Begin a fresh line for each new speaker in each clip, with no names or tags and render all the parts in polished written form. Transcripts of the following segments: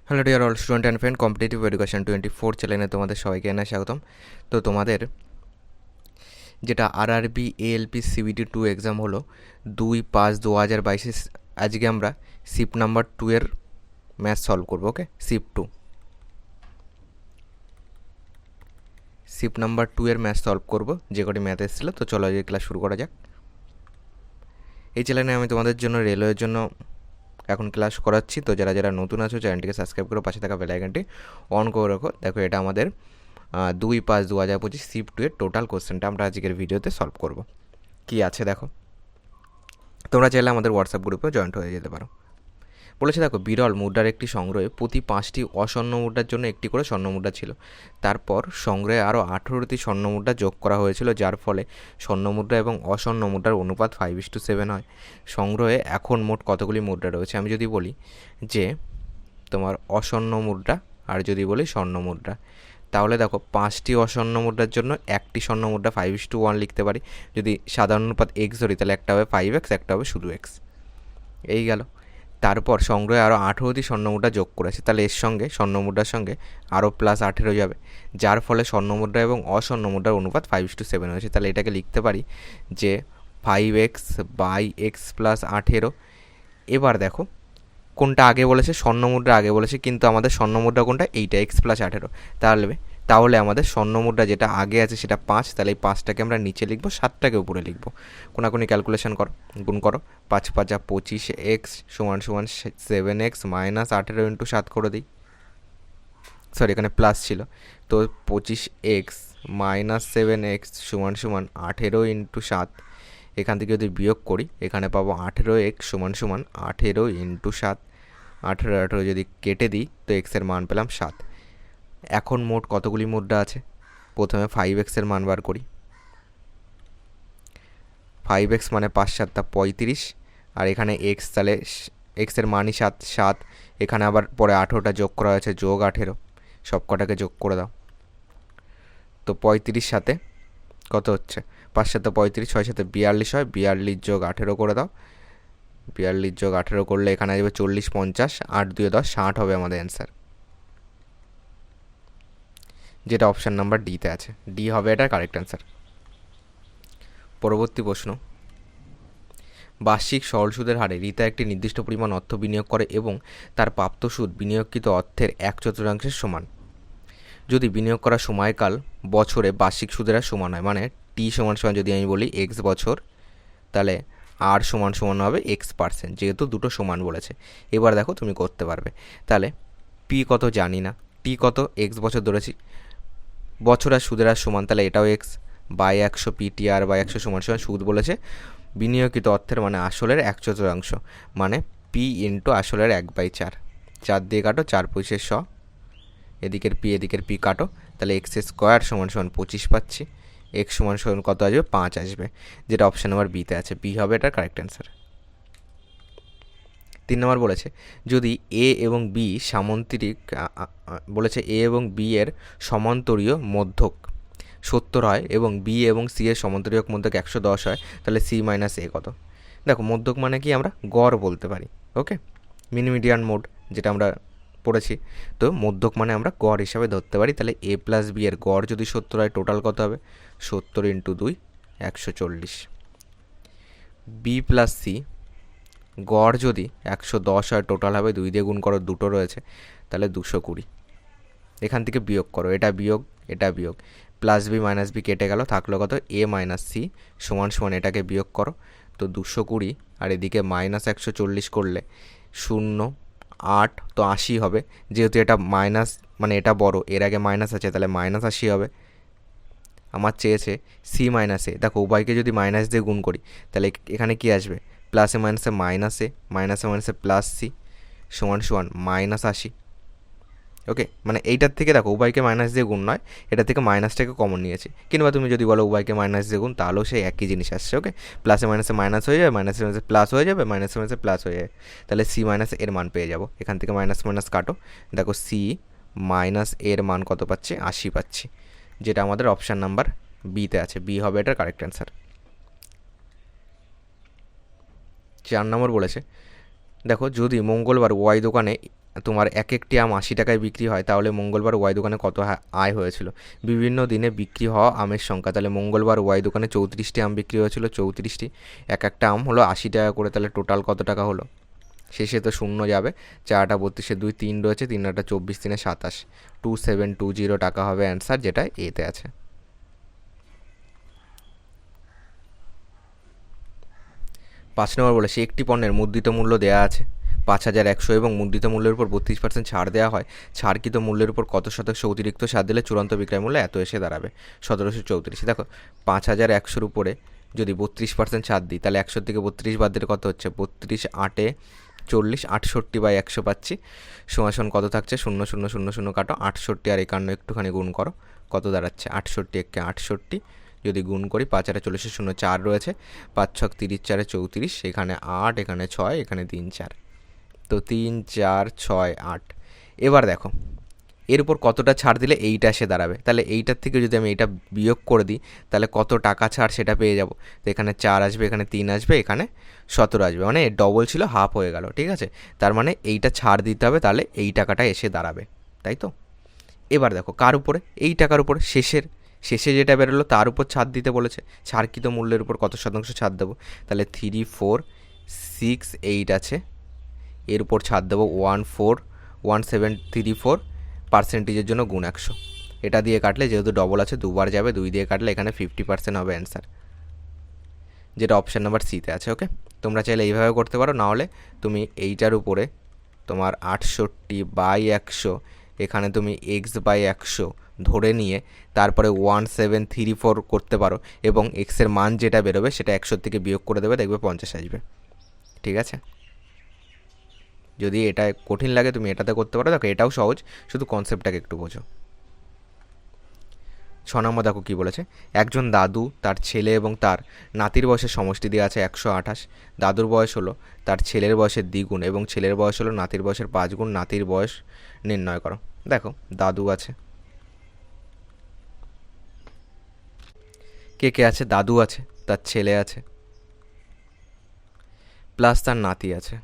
Hello dear all student and friend, competitive education 24 চ্যানেলে তোমাদের সবাইকে এনে স্বাগতম। তো তোমাদের যেটা আরআরবি এএলপি CBT 2 এক্সাম হলো 2/5/2022, আজকে আমরা শিফট নাম্বার 2 এর ম্যাথ সলভ করবো। ওকে, শিফট নাম্বার 2 এর ম্যাথ সলভ করবো, যে কটি ম্যাথ এসেছিলো। তো চলো আজকে ক্লাস শুরু করা যাক। এই চ্যানেলে আমি তোমাদের জন্য রেলওয়ের জন্য এখন ক্লাস করাচ্ছি। তো যারা যারা নতুন আছো চ্যানেলটিকে সাবস্ক্রাইব করো, পাশে থাকা বেল আইকনটি অন করে রাখো। দেখো, এটা আমাদের 2/5/2025 শিফট 2 এর টোটাল কোশ্চেনটা আমরা আজকের ভিডিওতে সলভ করব। কি আছে দেখো, তোমরা চাইলে আমাদের হোয়াটসঅ্যাপ গ্রুপে জয়েন্ট হয়ে যেতে পারো। বলেছে দেখো, বিরল মুদ্রার একটি সংগ্রহে প্রতি 5টি অস্বর্ণ মুদ্রার জন্য একটি করে স্বর্ণ মুদ্রা ছিল। তারপর সংগ্রহে আরও 18টি স্বর্ণ মুদ্রা যোগ করা হয়েছিল, যার ফলে স্বর্ণ মুদ্রা এবং অস্বর্ণ মুদ্রার অনুপাত 5:7 হয়। সংগ্রহে এখন মোট কতগুলি মুদ্রা রয়েছে? আমি যদি বলি যে তোমার অস্বর্ণ মুদ্রা আর যদি বলি স্বর্ণ মুদ্রা, তাহলে দেখো 5টি অস্বর্ণ মুদ্রার জন্য একটি স্বর্ণ মুদ্রা 5:1 লিখতে পারি। যদি সাধারণ অনুপাত এক্স ধরি তাহলে একটা হবে 5x, একটা হবে শুধু এক্স। এই গেল। তারপর সংগ্রহে আরও 18টি স্বর্ণমুদ্রা যোগ করেছে, তাহলে এর সঙ্গে স্বর্ণমুদ্রার সঙ্গে আরও +18 যাবে, যার ফলে স্বর্ণমুদ্রা এবং অস্বর্ণমুদ্রার অনুপাত 5:7 হয়েছে। তাহলে এটাকে লিখতে পারি যে 5x/x+18। এবার দেখো, কোনটা আগে বলেছে? স্বর্ণমুদ্রা আগে বলেছে, কিন্তু আমাদের স্বর্ণমুদ্রা কোনটা? এইটা x+18। তাহলে আমাদের স্বর্ণমুদ্রা যেটা আগে আছে সেটা 5, তাহলে এই 5টাকে আমরা নিচে লিখবো, 7টাকে উপরে লিখবো। কোনাকুনি ক্যালকুলেশন করো, গুণ করো। 5×5 = 25x = 7x -18 × 7 করে দিই। সরি, এখানে প্লাস ছিল, তো 25x - 7x = 18 × 7। এখান থেকে যদি বিয়োগ করি এখানে পাবো 18x = 18 × 7। 18 যদি কেটে দিই তো এক্সের মান পেলাম 7। এখন মোট কতগুলি মুদ্রা আছে? প্রথমে 5x এর মান বার করি। 5x মানে 5×7 = 35, আর এখানে x, তাহলে এক্সের মানই 7। এখানে আবার পরে 18টা যোগ করা হয়েছে, যোগ 18, সব কটাকে যোগ করে দাও। তো 35 সাথে কত হচ্ছে? 5×7 = 35, 6×7 = 42 হয়। 42 যোগ 18 করে দাও। 42 যোগ 18 করলে এখানে আসবে 40, 50, 8 2 10, 60 হবে আমাদের অ্যান্সার, যেটা অপশান নাম্বার ডিতে আছে। ডি হবে এটার কারেক্ট অ্যান্সার। পরবর্তী প্রশ্ন, বার্ষিক সরল সুদের হারে রিতা একটি নির্দিষ্ট পরিমাণ অর্থ বিনিয়োগ করে এবং তার প্রাপ্ত সুদ বিনিয়োগকৃত অর্থের 1/4 সমান। যদি বিনিয়োগ করার সময়কাল বছরে বার্ষিক সুদের হার সমান হয়, মানে টি সমান যদি আমি বলি এক্স বছর, তাহলে আর সমান হবে x%, যেহেতু দুটো সমান বলেছে। এবার দেখো তুমি করতে পারবে। তাহলে পি কত জানি না, টি কত, এক্স বছর ধরেছি, বছর আর সুদের হার সমান, তাহলে এটাও এক্স বাই 100, PTR/100 = সুদ বলেছে বিনিয়োগিত অর্থের, মানে আসলের 1/4, মানে পি ইন্টু আসলের 1/4। 4 দিয়ে কাটো, 4 পয়সা 100, এদিকের পি কাটো, তাহলে x² = 25 পাচ্ছি। x = কত আসবে? 5 আসবে, যেটা অপশান নাম্বার বিতে আছে। বি হবে এটার কারেক্ট অ্যান্সার। 3 নম্বর বলেছে, যদি এ এবং বি সামান্তরিক বলেছে এ এবং বি এর সমান্তরীয় মধ্যক 70 হয় এবং বি এবং সি এর সমান্তরীয় মধ্যক 110 হয়, তাহলে সি মাইনাস এ কত? দেখো, মধ্যক মানে কি আমরা গড় বলতে পারি। ওকে, মিনিমিডিয়ান মোড যেটা আমরা পড়েছি, তো মধ্যক মানে আমরা গড় হিসাবে ধরতে পারি। তাহলে এ প্লাস বি এর গড় যদি 70 হয়, টোটাল কত হবে? 70 × 2 140। বি প্লাস সি গড় যদি 110 হয়, টোটাল হবে 2 দিয়ে গুণ করো, দুটো রয়েছে, তাহলে 220। এখান থেকে বিয়োগ করো, এটা বিয়োগ এটা বিয়োগ, প্লাস বি মাইনাস বি কেটে গেল, থাকলো কত? এ মাইনাস সি = এটাকে বিয়োগ করো, তো 220, আর এদিকে -140 করলে 0 8, তো 80 হবে। যেহেতু এটা মাইনাস, মানে এটা বড়, এর আগে মাইনাস আছে, তাহলে -80 হবে। আমার চেয়েছে সি মাইনাস এ, দেখো উভয়কে যদি মাইনাস দিয়ে গুণ করি তাহলে এখানে কি আসবে? প্লাসে মাইনাসে মাইনাসে, মাইনাসে প্লাস সি =-80। ওকে, মানে এইটার থেকে দেখো উভয়কে মাইনাস দিয়ে গুণ নয়, এটা থেকে মাইনাসটাকে কমন নিয়েছি, কিংবা তুমি যদি বলো উভয়কে মাইনাস দিয়ে গুণ, তাহলেও সেই একই জিনিস আসছে। ওকে, প্লাসে মাইনাসে মাইনাস হয়ে যাবে, মাইনাসে মাইনাসে প্লাস হয়ে যাবে, মাইনাসে মাইনাসে প্লাস হয়ে যাবে, তাহলে সি মাইনাস এর মান পেয়ে যাবো। এখান থেকে মাইনাস মাইনাস কাটো, দেখো সি মাইনাস এর মান কত পাচ্ছি? 80 পাচ্ছি, যেটা আমাদের অপশান নাম্বার বিতে আছে। বি হবে এটার কারেক্ট অ্যান্সার। 4 নম্বর বলেছে, দেখো, যদি মঙ্গলবার ওয়াই দোকানে তোমার এক একটি আম 80 টাকায় বিক্রি হয়, তাহলে মঙ্গলবার ওয়াই দোকানে কত আয় হয়েছিল? বিভিন্ন দিনে বিক্রি হওয়া আমের সংখ্যা, তাহলে মঙ্গলবার ওয়াই দোকানে 34টি আম বিক্রি হয়েছিল, 34টি, এক একটা আম হলো 80 টাকা করে, তাহলে টোটাল কত টাকা হলো? শেষে তো শূন্য যাবে, 4টা 32, 2 3 রয়েছে, 3 8 24, 3 27, 2720 টাকা হবে অ্যান্সার, যেটা এতে আছে। 5 নম্বর বলেছে একটি পণ্যের মুদ্রিত মূল্য দেওয়া আছে 5100 এবং মুদ্রিত মূল্যের উপর 32% ছাড় দেওয়া হয়, ছাড়কৃত মূল্যের উপর কত শতাংশ অতিরিক্ত ছাড় দিলে চূড়ান্ত বিক্রয় মূল্য এত এসে দাঁড়াবে? 1734। দেখো 5100-র উপরে যদি 32% ছাড় দিই, তাহলে 100 থেকে 32 বাদ দিলে কত হচ্ছে? 32 8 40, 68/100 পাচ্ছি, সমান কত থাকছে? 0 0 0 0 কাটো, 68 আর 51 একটুখানি গুণ করো, কত দাঁড়াচ্ছে? 68 একে 68, যদি গুণ করি 5 আর 40, 0 4 রয়েছে, 5 6 30, 4 34, এখানে 8, এখানে 6, এখানে 3 4, তো 3 4 6 8। এবার দেখো এর উপর কতটা ছাড় দিলে এইটা এসে দাঁড়াবে, তাহলে এইটার থেকে যদি আমি এইটা বিয়োগ করে দিই, তাহলে কত টাকা ছাড় সেটা পেয়ে যাব। তো এখানে 4 আসবে, এখানে 3 আসবে, এখানে 17 আসবে, মানে ডবল ছিল, হাফ হয়ে গেল, ঠিক আছে? তার মানে এইটা ছাড় দিতে হবে, তাহলে এই টাকাটা এসে দাঁড়াবে, তাই তো? এবার দেখো কার উপরে? এই টাকার উপরে, শেষে যেটা বেরোলো তার উপর ছাড় দিতে বলেছে, ছাড়কৃত মূল্যের উপর কত শতাংশ ছাড় দেবো? তাহলে 3 4 6 8 আছে, এর উপর ছাড় দেবো 141,734, পার্সেন্টেজের জন্য গুণ 100, এটা দিয়ে কাটলে যেহেতু ডবল আছে দুবার যাবে, 2 দিয়ে কাটলে এখানে 50% হবে অ্যান্সার, যেটা অপশান নাম্বার সিতে আছে। ওকে, তোমরা চাইলে এইভাবে করতে পারো, নাহলে তুমি এইটার উপরে তোমার 68/100, এখানে তুমি x/100 ধরে নিয়ে তারপরে 1734 করতে পারো, এবং এক্সের মান যেটা বেরোবে সেটা 100 থেকে বিয়োগ করে দেবে, দেখবে 50 আসবে, ঠিক আছে? যদি এটা কঠিন লাগে তুমি এটাতে করতে পারো, দেখো এটাও সহজ, শুধু কনসেপ্টটাকে একটু বোঝো। 6 নম্বর দেখো কী বলেছে, একজন দাদু তার ছেলে এবং তার নাতির বয়সের সমষ্টি দেওয়া আছে 128, দাদুর বয়স হলো তার ছেলের বয়সের দ্বিগুণ এবং ছেলের বয়স হলো নাতির বয়সের 5 গুণ, নাতির বয়স নির্ণয় করো। দেখো দাদু আছে, কে কে আছে? দাদু আছে, তার ছেলে আছে, প্লাস তার নাতি আছে,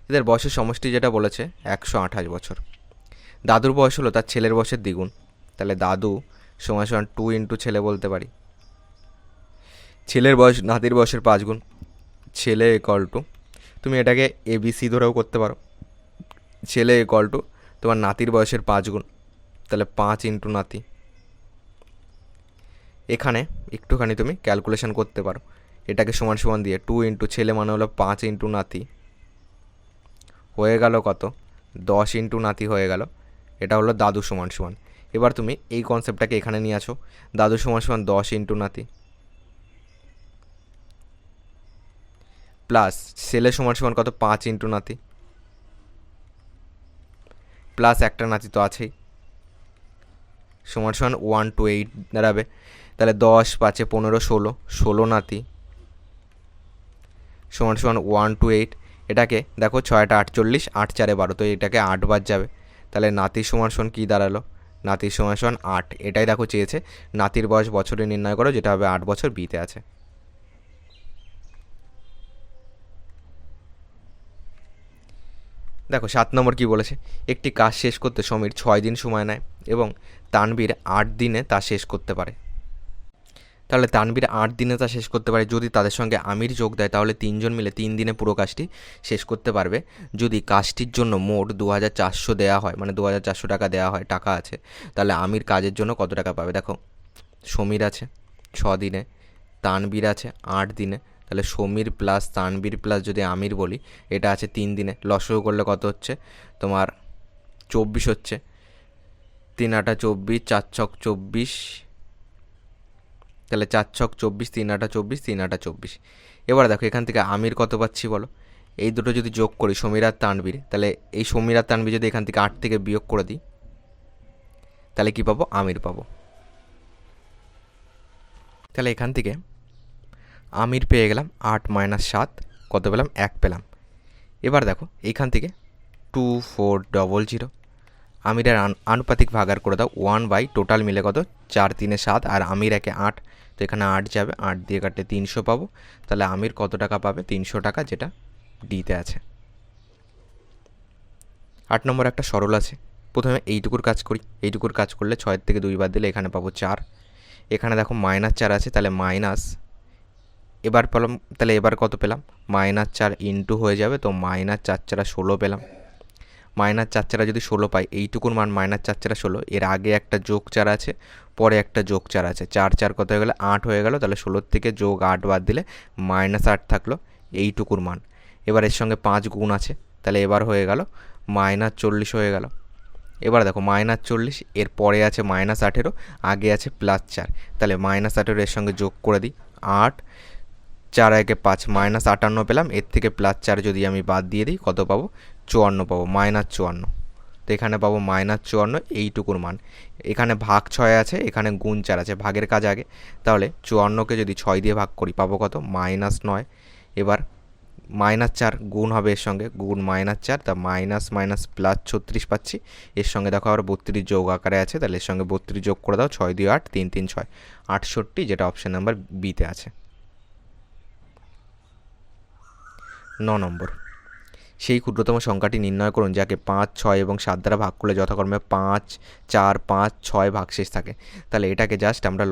এদের বয়সের সমষ্টি যেটা বলেছে 128 বছর। দাদুর বয়স হলো তার ছেলের বয়সের দ্বিগুণ, তাহলে দাদু সমান 2 ইন্টু ছেলে বলতে পারি, ছেলের বয়স নাতির বয়সের 5 গুণ, ছেলে ইকুয়াল টু, তুমি এটাকে ABC ধরেও করতে পারো, ছেলে ইকুয়াল টু তোমার নাতির বয়সের 5 গুণ, তাহলে 5 ইন্টু নাতি। এখানে একটুখানি তুমি ক্যালকুলেশন করতে পারো, এটাকে সমান দিয়ে 2 ইন্টু ছেলে মানে হলো 5 ইন্টু নাতি, হয়ে গেল কত? 10 ইন্টু নাতি হয়ে গেল, এটা হলো দাদু সমান। এবার তুমি এই কনসেপ্টটাকে এখানে নিয়ে আসো, দাদু সমান 10 ইন্টু নাতি, প্লাস ছেলে সমান কত? 5 ইন্টু নাতি, প্লাস একটা নাতি তো আছেই, সমান 1 to 8 দাঁড়াবে, তাহলে 10 5 15 16 নাতি সমান 1 to 8, এটাকে দেখো 6টা 48, 8 4 12, তো এটাকে 8 বার যাবে, তাহলে নাতি সমান কী দাঁড়ালো? নাতি সমান 8, এটাই দেখো চেয়েছে, নাতির বয়স বছরে নির্ণয় করো, যেটা হবে 8 বছর, বিতে আছে। দেখো 7 নম্বর কী বলেছে, একটি কাজ শেষ করতে সমীর 6 দিন সময় নেয় এবং তানবীর 8 দিনে তা শেষ করতে পারে, তাহলে তানবীর 8 দিনে তা শেষ করতে পারে, যদি তাদের সঙ্গে আমির যোগ দেয় তাহলে 3 জন মিলে 3 দিনে পুরো কাজটি শেষ করতে পারবে। যদি কাজটির জন্য মোট 2400 দেওয়া হয়, মানে 2400 টাকা দেওয়া হয়, টাকা আছে, তাহলে আমির কাজের জন্য কত টাকা পাবে? দেখো সমীর আছে 6 দিনে, তানবীর আছে 8 দিনে, তাহলে সমীর প্লাস তানবীর প্লাস যদি আমির বলি, এটা আছে 3 দিনে, লসও করলে কত হচ্ছে তোমার? 24 হচ্ছে, 3 8 24, 4 6 24, তাহলে 4 6 24, 3 8 24, 3 8 24। এবার দেখো এখান থেকে আমির কত পাচ্ছি বলো, এই দুটো যদি যোগ করি সমীর আর তানবীর, তাহলে এই সমীর আর তানবীর যদি এখান থেকে 8 থেকে বিয়োগ করে দিই, তাহলে কি পাবো? আমির পাবো। তাহলে এখান থেকে আমির পেয়ে গেলাম 8 - 7, কত পেলাম? 1 পেলাম। এবার দেখো এইখান থেকে 2400, আমিরের আনুপাতিক ভাগার করে দাও 1 টোটাল মিলে কত? 4 3 7, আর আমির 1 8, তো এখানে 8 যাবে, 8 দিয়ে কাটলে 300 পাবো, তাহলে আমির কত টাকা পাবে? 300 টাকা, যেটা ডিতে আছে। 8 নম্বর একটা সরল আছে। প্রথমে এইটুকুর কাজ করি। এইটুকুর কাজ করলে 6 থেকে 2 বাদ দিলে এখানে পাবো 4। এখানে দেখো -4 আছে, তাহলে মাইনাস, এবার পেলাম, তাহলে এবার কত পেলাম, -4 ইন্টু হয়ে যাবে, তো -4 × 16 পেলাম। -4 যদি 16 পাই, এইটুকুর মান -4 × 16, এর আগে একটা যোগ 4 আছে, পরে একটা যোগ 4 আছে, 4 4 কত হয়ে গেল, 8 হয়ে গেল। তাহলে 16 থেকে যোগ 8 বাদ দিলে -8 থাকলো এইটুকুর মান। এবার এর সঙ্গে 5 গুণ আছে, তাহলে এবার হয়ে গেল -40 হয়ে গেল। এবার দেখো -40, এর পরে আছে -18, আগে আছে +4, তাহলে -18 এর সঙ্গে যোগ করে দিই, 8, 4 একে 5, -58 পেলাম। এর থেকে +4 যদি আমি বাদ দিয়ে দিই, কত পাবো, 54 পাবো, -54। তো এখানে পাবো -54 এইটুকুর মান। এখানে ভাগ 6 আছে, এখানে গুণ 4 আছে, ভাগের কাজ আগে। তাহলে 54কে যদি 6 দিয়ে ভাগ করি, পাবো কত, -9। এবার -4 গুণ হবে এর সঙ্গে, গুণ -4, তা মাইনাস মাইনাস +36 পাচ্ছি। এর সঙ্গে দেখো আবার 32 যোগ আকারে আছে, তাহলে এর সঙ্গে 32 যোগ করে দাও, 6 2 8, 3 3 6, 68, যেটা অপশান নাম্বার বিতে আছে। 9 নম্বর, সেই ক্ষুদ্রতম সংখ্যাটি নির্ণয় করুন যাকে 5, 6 এবং 7 দ্বারা ভাগ করলে যথাক্রমে 5, 4, 5, 6 ভাগশেষ থাকে। তাহলে এটাকে জাস্ট আমরা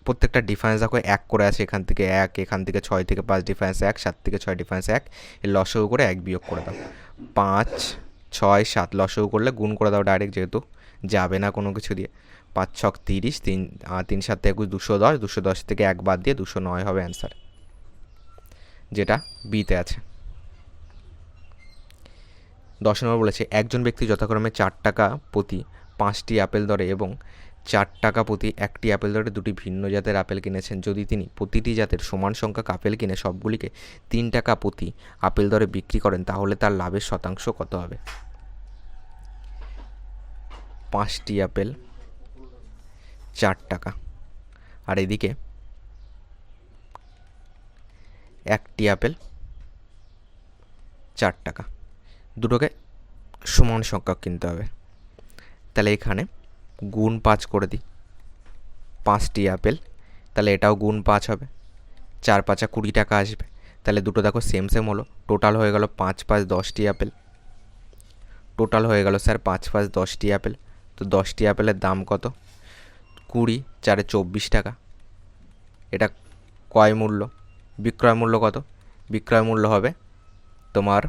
প্রত্যেকটা ডিফারেন্স দেখো 1 করে আছে, এখান থেকে 1, এখান থেকে 6 থেকে 5 ডিফারেন্স 1, 7 থেকে 6 ডিফারেন্স 1, এর লসগু করে 1 বিয়োগ করে দাও। 5, 6, 7 লসগু করলে গুণ করে দাও ডাইরেক্ট, যেহেতু যাবে না কোনো কিছু দিয়ে। 5 6 30, 3 7 21, 210, 210 থেকে 1 বাদ দিয়ে 209 হবে অ্যান্সার, যেটা বিতে আছে। 10 নম্বর বলেছে, একজন ব্যক্তি যথাক্রমে 4 টাকা প্রতি 5টি আপেল দরে এবং 4 টাকা প্রতি 1টি আপেল দরে 2টি ভিন্ন জাতের আপেল কিনেছেন। যদি তিনি প্রতিটি জাতের সমান সংখ্যক আপেল কিনে সবগুলিকে 3 টাকা প্রতি আপেল দরে বিক্রি করেন, তাহলে তার লাভের শতাংশ কত হবে? 5টি আপেল 4 টাকা, আর এদিকে 1টি আপেল 4 টাকা, দুটোকে সমান সংখ্যক কিনতে হবে। তাহলে এখানে গুণ 5 করে দিই, 5টি আপেল, তাহলে এটাও গুণ 5 হবে, 4 5 20 টাকা আসবে। তাহলে দুটো দেখো সেম সেম হলো, টোটাল হয়ে গেল 5 5 10টি আপেল, টোটাল হয়ে গেল স্যার 5 5 10টি আপেল। তো 10টি আপেলের দাম কত, 20, 4 24 টাকা। এটা ক্রয় মূল্য। বিক্রয় মূল্য কত, বিক্রয় মূল্য হবে তোমার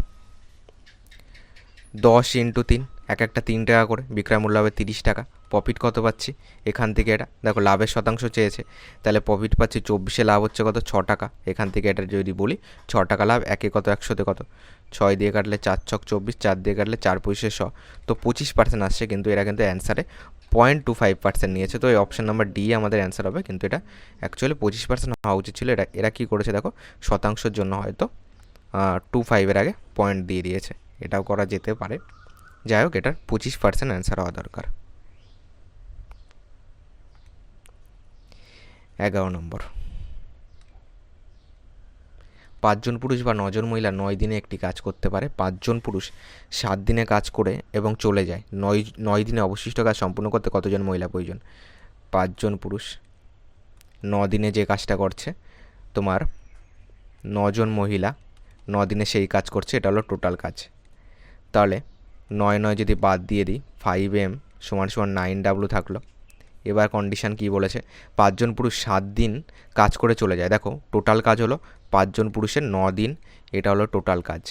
10 × 3, এক একটা 3 টাকা করে, বিক্রয় মূল্য হবে 30 টাকা। প্রফিট কত পাচ্ছি এখান থেকে, এটা দেখো লাভের শতাংশ চেয়েছে, তাহলে প্রফিট পাচ্ছি 24, লাভ হচ্ছে কত, 6 টাকা। এখান থেকে এটা যদি বলি 6 টাকা লাভ, একে কত, 100তে কত, 6 দিয়ে কাটলে 4 ছক 24, 4 দিয়ে কাটলে 4 পয়সা 100, তো 25% আসছে, কিন্তু এরা কিন্তু অ্যান্সারে 0.25% নিয়েছে। তো এই অপশান নাম্বার ডি আমাদের অ্যান্সার হবে, কিন্তু এটা অ্যাকচুয়ালি 25% হওয়া উচিত ছিল। এরা কী করেছে দেখো, শতাংশের জন্য হয়তো 25 আগে পয়েন্ট দিয়ে দিয়েছে, এটাও করা যেতে পারে। যাই হোক, এটার 25% অ্যান্সার হওয়া দরকার। 11 নম্বর, 5 জন পুরুষ বা 9 জন মহিলা 9 দিনে একটি কাজ করতে পারে। 5 জন পুরুষ 7 দিনে কাজ করে এবং চলে যায়। 9 দিনে অবশিষ্ট কাজ সম্পূর্ণ করতে কতজন মহিলা প্রয়োজন? 5 জন পুরুষ 9 দিনে যে কাজটা করছে, তোমার 9 জন মহিলা 9 দিনে সেই কাজ করছে, এটা হলো টোটাল কাজ। তাহলে 9 9 যদি বাদ দিয়ে দিই, 5m = 9w থাকলো। এবার কন্ডিশান কি বলেছে, 5 জন পুরুষ 7 দিন কাজ করে চলে যায়। দেখো টোটাল কাজ হলো 5 জন পুরুষের 9 দিন, এটা হলো টোটাল কাজ।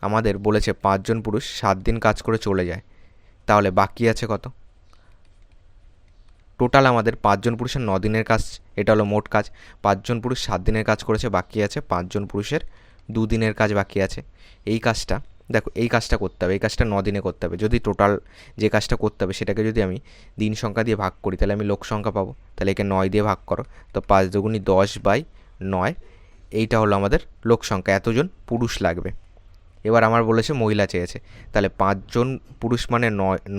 আমাদের বলেছে 5 জন পুরুষ 7 দিন কাজ করে চলে যায়, তাহলে বাকি আছে কত? টোটাল আমাদের 5 জন পুরুষের 9 দিনের কাজ, এটা হলো মোট কাজ। 5 জন পুরুষ 7 দিনের কাজ করেছে, বাকি আছে 5 জন পুরুষের 2 দিনের কাজ বাকি আছে। এই কাজটা দেখো, এই কাজটা করতে হবে, এই কাজটা 9 দিনে করতে হবে। যদি টোটাল যে কাজটা করতে হবে সেটাকে যদি আমি দিন সংখ্যা দিয়ে ভাগ করি, তাহলে আমি লোক সংখ্যা পাবো। তাহলে একে 9 দিয়ে ভাগ করো, তো 5 দুগুণি 10/9, এইটা হলো আমাদের লোক সংখ্যা, এতজন পুরুষ লাগবে। এবার আমার বলেছে মহিলা চেয়েছে, তাহলে 5 জন পুরুষ মানে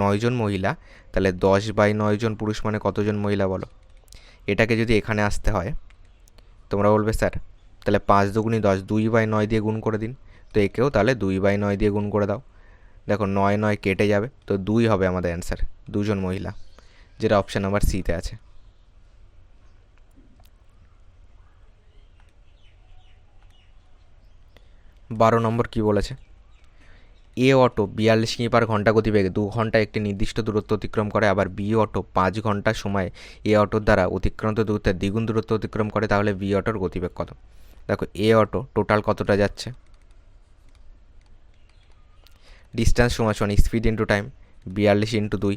9 জন মহিলা, তাহলে 10/9 জন পুরুষ মানে কতজন মহিলা বলো? এটাকে যদি এখানে আসতে হয়, তোমরা বলবে স্যার তাহলে 5 দুগুণি 10, 2/9 দিয়ে গুণ করে দিন। তো একেও তাহলে 2/9 দিয়ে গুণ করে দাও। দেখো 9 9 কেটে যাবে, তো 2 হবে আমাদের অ্যান্সার, 2 জন মহিলা, যেটা অপশান নাম্বার সিতে আছে। 12 নম্বর কি বলেছে, এ অটো 42 কিমি পার ঘন্টা গতিবেগে 2 ঘন্টায় একটি নির্দিষ্ট দূরত্ব অতিক্রম করে, আবার বি অটো 5 ঘন্টা সময়ে এ অটোর দ্বারা অতিক্রান্ত দূরত্বের দ্বিগুণ দূরত্ব অতিক্রম করে, তাহলে বি অটোর গতিবেগ কত? দেখো এ অটো টোটাল কতটা যাচ্ছে, ডিস্টেন্স সমান স্পিড ইন্টু টাইম, 42 ইন্টু 2,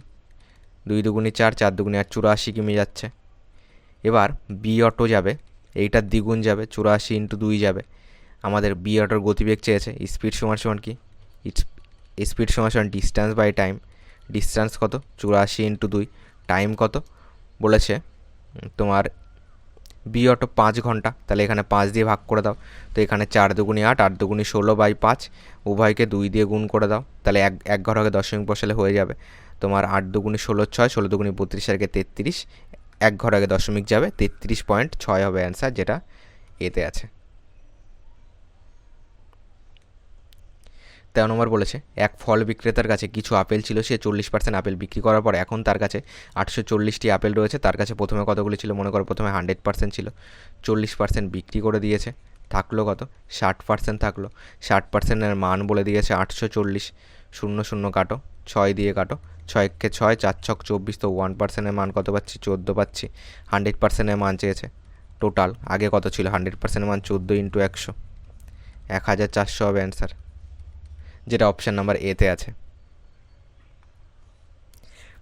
2 দুগুণি 4, 4 দুগুণি 8, 84 কিমি যাচ্ছে। এবার বি অটো যাবে, এইটার দ্বিগুণ যাবে, 84 ইন্টু 2 যাবে। আমাদের বি অটোর গতিবেগ চেয়েছে, স্পিড সমান কি, স্পিড সমান ডিস্টেন্স বাই টাইম, ডিস্টেন্স কত 84 ইন্টু 2, টাইম কত বলেছে তোমার বি অটো 5 ঘন্টা, তাহলে এখানে 5 দিয়ে ভাগ করে দাও, তো এখানে 4 দুগুণি 8, 8 দুগুণি 16 বাই 5, উভয়কে 2 দিয়ে গুণ করে দাও, তাহলে এক ঘর আগে দশমিক বসালে হয়ে যাবে তোমার 8 দুগুণি 16, 6, 16 দুগুণি 32, আর 33, এক ঘর আগে দশমিক যাবে, 33.6 হবে অ্যান্সার, যেটা এতে আছে। 13 নম্বর বলেছে এক ফল বিক্রেতার কাছে কিছু আপেল ছিল, সে 40% আপেল বিক্রি করার পর এখন তার কাছে 840টি আপেল রয়েছে। তার কাছে প্রথমে কতগুলি ছিল, মনে করো প্রথমে 100% ছিল, 40% বিক্রি করে দিয়েছে, থাকলো কত, 60% থাকলো। 60%-এর মান বলে দিয়েছে 840, 0 0 কাটো, 6 দিয়ে কাটো, 6কে 6, 4 ছক 24, তো 1%-এর মান কত পাচ্ছি, 14 পাচ্ছি। 100%-এর মান চেয়েছে, টোটাল আগে কত ছিল, 100%-এর মান 14 ইন্টু 100, 1400 হবে অ্যান্সার, যেটা অপশান নাম্বার এতে আছে।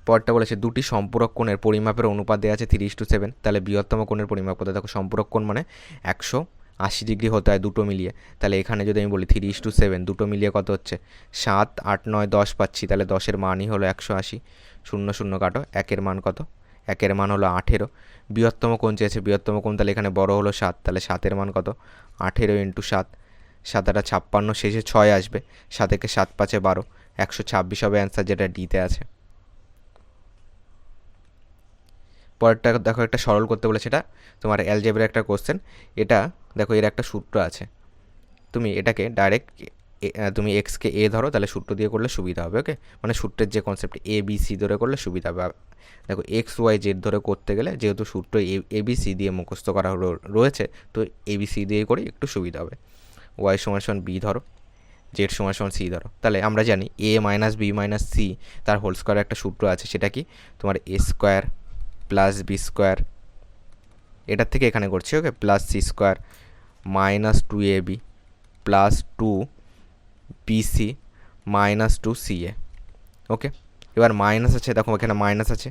পরটা বলেছে দুটি সম্পূরক কোণের পরিমাপের অনুপাত দেওয়া আছে 3:7, তাহলে বৃহত্তম কোণের পরিমাপ কত? দেখো সম্পূরক কোণ মানে 180 ডিগ্রি হতে হয় দুটো মিলিয়ে, তাহলে এখানে যদি আমি বলি 3:7, দুটো মিলিয়ে কত হচ্ছে, 7, 8, 9, 10 পাচ্ছি, তাহলে 10-এর মানই হলো 180, 0 0 কাটো, 1-এর মান কত, 1-এর মান হলো 18। বৃহত্তম কোণ চেয়েছে, বৃহত্তম কোণ তাহলে এখানে বড় হলো 7, তাহলে 7-এর মান কত, 18 ইন্টু 7, 7 8 56, শেষে 6 আসবে, 7 7 5 12, 126 হবে অ্যান্সার, যেটা ডিতে আছে। পরেরটা দেখো একটা সরল করতে বলে, সেটা তোমার অ্যালজেব্রার একটা কোশ্চেন। এটা দেখো এর একটা সূত্র আছে, তুমি এটাকে ডাইরেক্ট তুমি এক্সকে এ ধরো, তাহলে সূত্র দিয়ে করলে সুবিধা হবে। ওকে, মানে সূত্রের যে কনসেপ্ট এ বি সি ধরে করলে সুবিধা হবে। দেখো এক্স ওয়াই জেড ধরে করতে গেলে যেহেতু সূত্র এ বি সি দিয়ে মুখস্থ করা রয়েছে, তো এ বি সি দিয়ে করে একটু সুবিধা হবে। ওয়াই সমান বি ধরো, জেড সমান সি ধরো, তাহলে আমরা জানি A minus B minus C তার হোল স্কোয়ারের একটা সূত্র আছে, সেটা কি তোমার A square plus B square, এটার থেকে এখানে করছি। Okay, plus C square minus 2ab plus 2bc minus 2ca। Okay, এবার মাইনাস আছে, দেখো এখানে মাইনাস আছে,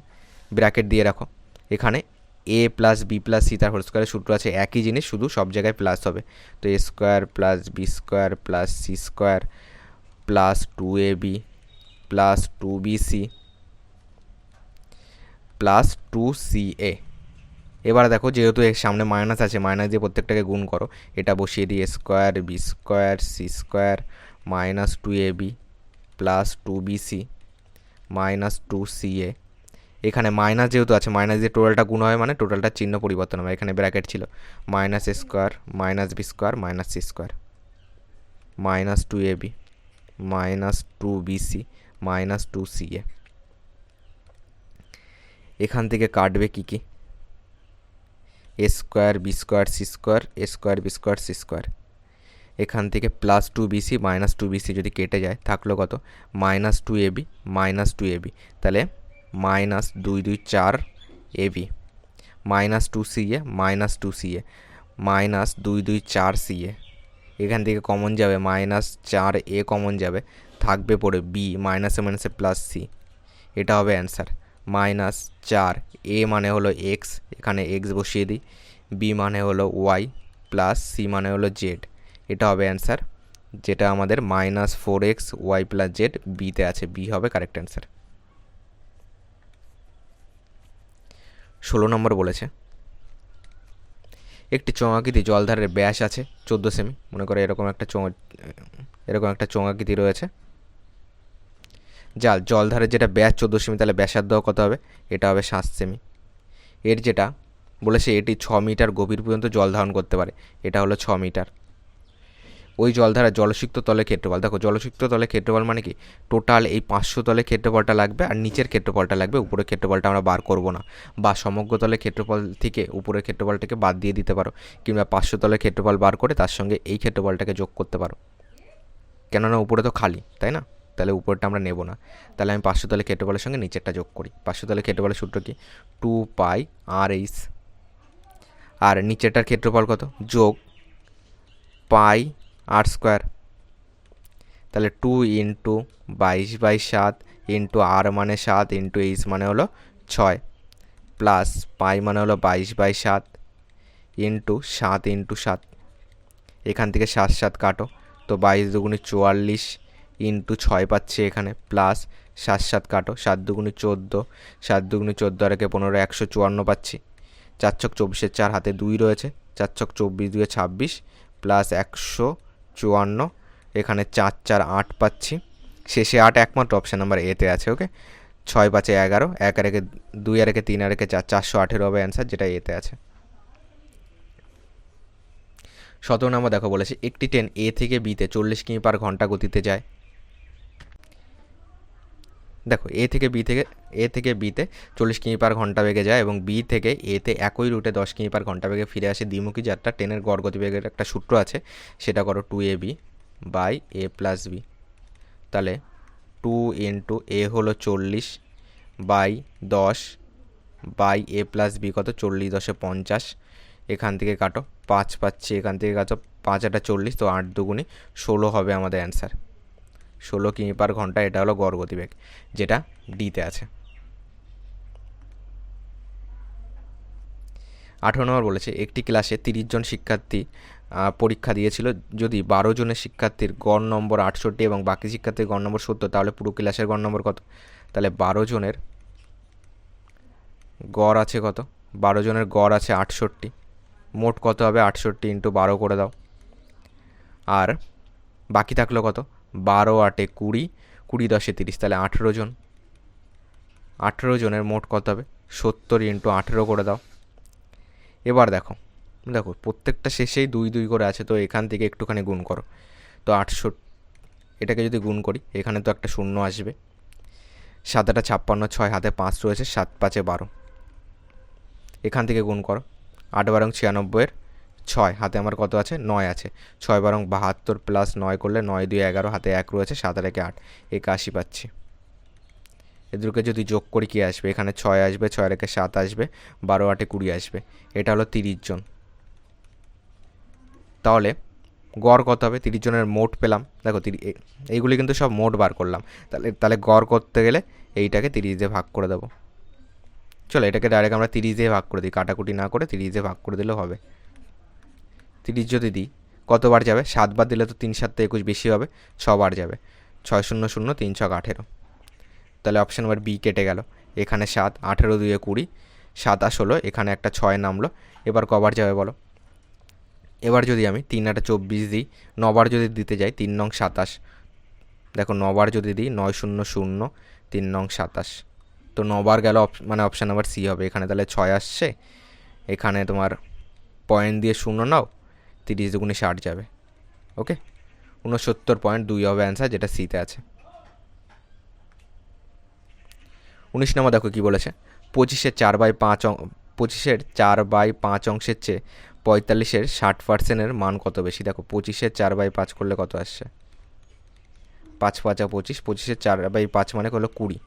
ব্র্যাকেট দিয়ে রাখো। এখানে এ প্লাস বি প্লাস সি তার হোল স্কোয়ারের সূত্র আছে, একই জিনিস, শুধু সব জায়গায় প্লাস হবে। তো A square plus B square plus C square plus 2ab plus 2bc plus 2ca। এবার দেখো যেহেতু এর সামনে মাইনাস আছে, মাইনাস দিয়ে প্রত্যেকটাকে গুণ করো, এটা বসিয়ে দিই A square B square C square minus 2ab plus 2bc minus 2ca। এখানে মাইনাস যেহেতু আছে, মাইনাস দিয়ে টোটালটা গুণ হয় মানে টোটালটার চিহ্ন পরিবর্তন হবে। এখানে ব্র্যাকেট ছিল minus A square minus B square minus C square minus 2ab minus 2bc minus 2ca। এখান থেকে কাটবে কী কী, A square B square C square, A square B square C square. এখান থেকে প্লাস 2bc মাইনাস 2bc যদি কেটে যায় থাকলো কত, মাইনাস 2ab মাইনাস 2ab, তাহলে minus 2 2 4 ab minus 2ca minus 2ca minus 2 2 4ca। এখান থেকে কমন যাবে মাইনাস 4a কমন যাবে, থাকবে পড়ে b, মাইনাসে মাইনাসে প্লাস c, এটা হবে অ্যান্সার। মাইনাস 4a মানে হলো এক্স, এখানে এক্স বসিয়ে দিই, বি মানে হলো ওয়াই প্লাস সি মানে হলো জেড, এটা হবে অ্যান্সার, যেটা আমাদের minus 4x Y plus Z বিতে আছে, বি হবে কারেক্ট অ্যান্সার। 16 নম্বর বলেছে একটি চোঙাকৃতি জলধারের ব্যাস আছে 14 সেমি, মনে করো এরকম একটা চোঙাকৃতি রয়েছে, জলধারের যেটা ব্যাস 14 সেমি, তাহলে ব্যাসার্ধ কত হবে, এটা হবে 7 সেমি। এর যেটা বলেছে এটি 6 মিটার গভীর পর্যন্ত জল ধারণ করতে পারে, এটা হলো 6 মিটার। ওই জলধারা জলসিক্ত তলের ক্ষেত্রফল, দেখো জলসিক্ত তলের ক্ষেত্রফল মানে কি, টোটাল এই 500 তলের ক্ষেত্রফলটা লাগবে আর নিচের ক্ষেত্রফলটা লাগবে, উপরের ক্ষেত্রফলটা আমরা বার করব না, বা সমগ্র তলের ক্ষেত্রফল থেকে উপরের ক্ষেত্রফলটাকে বাদ দিয়ে দিতে পারো, কিংবা 500 তলের ক্ষেত্রফল বার করে তার সঙ্গে এই ক্ষেত্রফলটাকে যোগ করতে পারো, কেননা উপরে তো খালি, তাই না। তাহলে উপরটা আমরা নেব না। তাহলে আমি 500 তলে ক্ষেত্রফলের সঙ্গে নিচেরটা যোগ করি। 500 তলে ক্ষেত্রফলের সূত্র কি? 2πr/h। আর নিচেরটার ক্ষেত্রফল কত? যোগ πr²। তাহলে 2 ইন্টু 22/7 ইন্টু আর মানে 7 ইন্টু এইচ মানে হলো 6 প্লাস পাই মানে হলো 22/7 ইন্টু 7 ইন্টু 7। এখান থেকে 7 7 কাটো, তো 22 দুগুণে 44 ইন্টু 6 পাচ্ছি এখানে, প্লাস 7 7 কাটো, 7 দুগুণে 14, 7 দুগুণে 14 আর 15 154 পাচ্ছি। 4 ছক 24, 4 হাতে 2 রয়েছে, 4 ছক 24 2 26 প্লাস 154, এখানে 4 4 8 পাচ্ছি। শেষে 8 একমাত্র অপশান নাম্বার এতে আছে। ওকে, 6 5 11, 1 আর 1 2 আর 1 3 আর 1 4, 418 হবে অ্যান্সার, যেটা এতে আছে। 17 নম্বর দেখো বলেছে একটি ট্রেন এ থেকে বিতে 40 কিমি/ঘন্টা গতিতে যায়। দেখো এ থেকে বিতে 40 কিমি/ঘন্টা বেগে যায় এবং বি থেকে এতে একই রুটে 10 কিমি/ঘন্টা বেগে ফিরে আসে দ্বিমুখী যাত্রা। ট্রেনের গড় গতিবেগের একটা সূত্র আছে, সেটা করো 2ab/a+b। তাহলে 2 ইন্টু এ হলো 40/10/a+b কত? 40 10 50। এখান থেকে কাটো, 5 পাচ্ছি, এখান থেকে কাটো 5 এটা 40, তো 8 দুগুণে 16 হবে আমাদের অ্যান্সার। 16 কিমি/ঘন্টা, এটা হলো গড় গতিবেগ, যেটা ডিতে আছে। 18 নম্বর বলেছে একটি ক্লাসে 30 জন শিক্ষার্থী পরীক্ষা দিয়েছিল। যদি 12 জনের শিক্ষার্থীর গড় নম্বর 68 এবং বাকি শিক্ষার্থীর গড় নম্বর 70, তাহলে পুরো ক্লাসের গড় নম্বর কত? তাহলে 12 জনের গড় আছে কত? 12 জনের গড় আছে 68, মোট কত হবে? 68 ইন্টু 12 করে দাও। আর বাকি থাকলো কত? 12 8 20, 20 10 30, তাহলে 18 জন। 18 জনের মোট কত হবে? 70 ইন্টু 18 করে দাও। এবার দেখো প্রত্যেকটা শেষেই 2 2 করে আছে, তো এখান থেকে একটুখানি গুণ করো। তো 800, এটাকে যদি গুণ করি এখানে তো একটা শূন্য আসবে। 7 8 56, 6 হাতে 5 রয়েছে, 7 5 12। এখান থেকে গুণ করো, 8 12 96, 6 হাতে আমার কত আছে? 9 আছে। 6 12 72 প্লাস 9 করলে 9 2 11, হাতে 1 রয়েছে, 7 আর 1 8, 81 পাচ্ছি। এদেরকে যদি যোগ করি কী আসবে? এখানে 6 আসবে, 6 আর 1 7 আসবে, 12 8 20 আসবে। এটা হলো 30 জন। তাহলে গড় কত হবে? 30 জনের মোট পেলাম। দেখো এইগুলি কিন্তু সব মোট বার করলাম। তাহলে গড় করতে গেলে এইটাকে 30 দিয়ে ভাগ করে দেবো। চলো এটাকে ডাইরেক্ট আমরা 30 দিয়ে ভাগ করে দিই, কাটাকুটি না করে 30 দিয়ে ভাগ করে দিলেও হবে। 30 যদি দিই কতবার যাবে? 7 বার দিলে তো 3 7 21 বেশি হবে, 6 বার যাবে। 6 0 0 3 6 18। তাহলে অপশান নাম্বার বি কেটে গেল। এখানে 7, 18 2 20, 7 16, এখানে একটা 6 নামলো। এবার কবার যাবে বলো? এবার যদি আমি 3 8 24 দিই, 9 বার যদি দিতে যাই 3 9 27। দেখো 9 বার যদি দিই 9 0 0 3 9 27, তো 9 বার গেল, মানে অপশান নাম্বার সি হবে এখানে। তাহলে 6 আসছে, এখানে তোমার পয়েন্ট দিয়ে 0 নাও, 30 দুগুণে 60 যাবে। ওকে, 69.2 হবে অ্যান্সার, যেটা সিতে আছে। 19 নম্বর দেখো কী বলেছে 25-এর 4/5 অংশের চেয়ে 45-এর 60%-এর মান কত বেশি? দেখো 25-এর 4/5 করলে কত আসছে? 5 5 25, 25-এর 4/5 মানে হলো 20,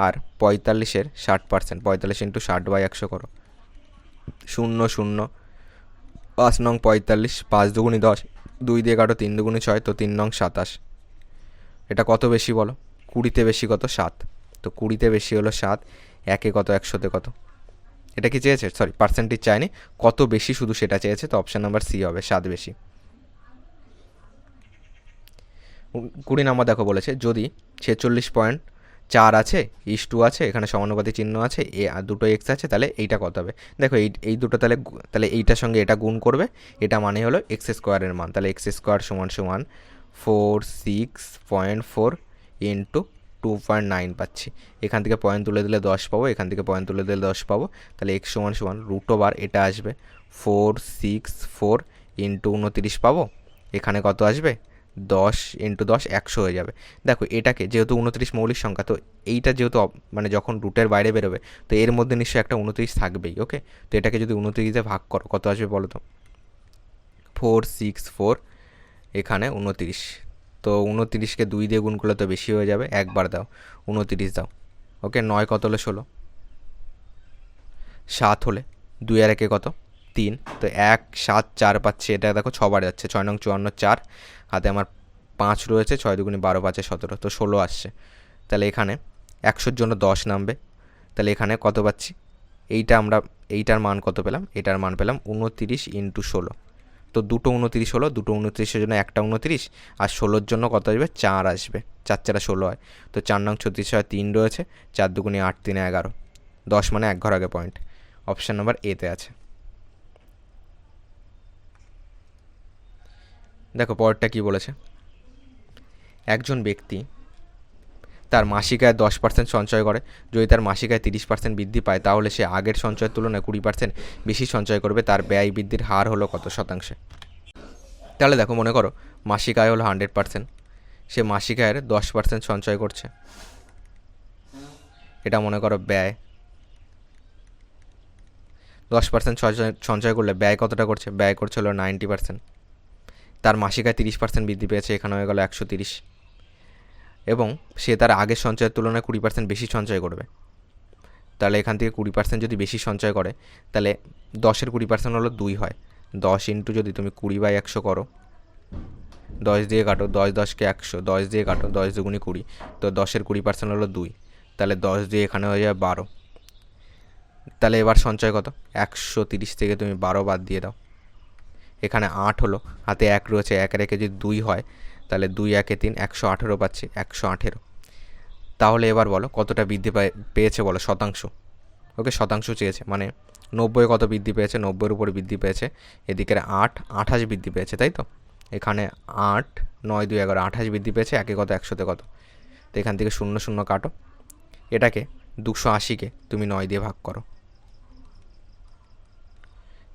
আর 45-এর 60%, 45 ইন্টু 60/100 করো, 0 0 5 নং 45, 5 দুগুণি 10, 2 দিয়ে কাটো, 3 দুগুণি 6, তো 3 নং 27। এটা কত বেশি বলো? 20-তে বেশি কত? 7। তো 20-তে বেশি হলো 7, 1-এ কত 100-তে কত? এটা কি চেয়েছে? সরি, পার্সেন্টেজ চায়নি, কত বেশি শুধু সেটা চেয়েছে, তো অপশান নাম্বার সি হবে, 7 বেশি। 20 নম্বর দেখো বলেছে যদি 46.4 আছে, ইস2 আছে, এখানে সমানুপাতিক চিহ্ন আছে, এ আর দুটো এক্স আছে, তাহলে এইটা কত হবে? দেখো এই দুটো তাহলে এইটার সঙ্গে এটা গুণ করবে, এটা মানে হলো এক্স স্কোয়ারের মান। তাহলে এক্স স্কোয়ার সমান সমান 46.4 ইন্টু 2.9 পাচ্ছি। এখান থেকে পয়েন্ট তুলে দিলে 10 পাবো, এখান থেকে পয়েন্ট তুলে দিলে 10 পাবো। তাহলে এক্স সমান সমান √, এটা আসবে 464 ইন্টু 29 পাবো। এখানে কত আসবে? 10 ইন্টু 10 100 হয়ে যাবে। দেখো এটাকে যেহেতু 29 মৌলিক সংখ্যা, তো এইটা যেহেতু মানে যখন রুটের বাইরে বেরোবে, তো এর মধ্যে নিশ্চয়ই একটা 29 থাকবেই। ওকে, তো এটাকে যদি 29-এ ভাগ করো কত আসবে বলো তো? 464, এখানে 29, তো 29কে 2 দিয়ে গুণ করলে তো বেশি হয়ে যাবে, একবার দাও, 29 দাও। ওকে, 9 কত হলো 16, 7 হলে 2 আর 1 কত 3, তো 1 7 4 পাচ্ছি, এটা দেখো 6 বার যাচ্ছে, 6 নং 54, 4 হাতে আমার 5 রয়েছে, 6 দুগুণে 12 5 17, তো 16 আসছে। তাহলে এখানে 100-র জন্য 10 নামবে, তাহলে এখানে কত পাচ্ছি, এইটার মান কত পেলাম, এটার মান পেলাম 29 × 16, তো দুটো 29 হলো, দুটো 29-এর জন্য একটা 29, আর 16-র জন্য কত আসবে 4 আসবে, 4 4 16 হয়, তো 4 নং 36 হয় 3 রয়েছে, 4 দুগুণে 8 3 11, 10 মানে 1 ঘর আগে পয়েন্ট, অপশান নাম্বার এতে আছে। দেখো পরেরটা কি বলেছে, একজন ব্যক্তি তার মাসিক আয় 10% সঞ্চয় করে, যদি তার মাসিক আয় 30% বৃদ্ধি পায় তাহলে সে আগের সঞ্চয়ের তুলনায় 20% বেশি সঞ্চয় করবে, তার ব্যয় বৃদ্ধির হার হলো কত শতাংশে। তাহলে দেখো মনে করো মাসিক আয় হলো 100%, সে মাসিক আয়ের 10% সঞ্চয় করছে, এটা মনে করো ব্যয়। 10% সঞ্চয় করলে ব্যয় কতটা করছে, ব্যয় করছে হলো 90%, তার মাসিক আয় 30% বৃদ্ধি পেয়েছে, এখানে হয়ে গেল 130, এবং সে তার আগের সঞ্চয়ের তুলনায় 20% বেশি সঞ্চয় করবে, তাহলে এখান থেকে 20% যদি বেশি সঞ্চয় করে তাহলে 10-এর 20% হলো 2 হয়, 10 ইন্টু যদি তুমি 20/100 করো, 10 দিয়ে কাটো, 10 10কে 100, 10 দিয়ে কাটো, 10 দুগুণে 20, তো 10-এর 20% হলো 2, তাহলে 10 দিয়ে এখানে হয়ে যাবে 12, তাহলে এবার সঞ্চয় কত, 130 থেকে তুমি 12 বাদ দিয়ে দাও, এখানে 8 হলো, হাতে 1 রয়েছে, 1 রেখে যদি 2 হয় তাহলে 2 1 3, 118 পাচ্ছি, 118। তাহলে এবার বলো কতটা বৃদ্ধি পেয়েছে বলো, শতাংশ। ওকে, শতাংশ চেয়েছে, মানে 90 কত বৃদ্ধি পেয়েছে, 90-এর উপরে বৃদ্ধি পেয়েছে, এদিকের 8 28 বৃদ্ধি পেয়েছে, তাই তো, এখানে 8 9 2 11 28 বৃদ্ধি পেয়েছে, একে কত 100-তে কত, তো এখান থেকে 0 0 কাটো, এটাকে 280-কে তুমি 9 দিয়ে ভাগ করো,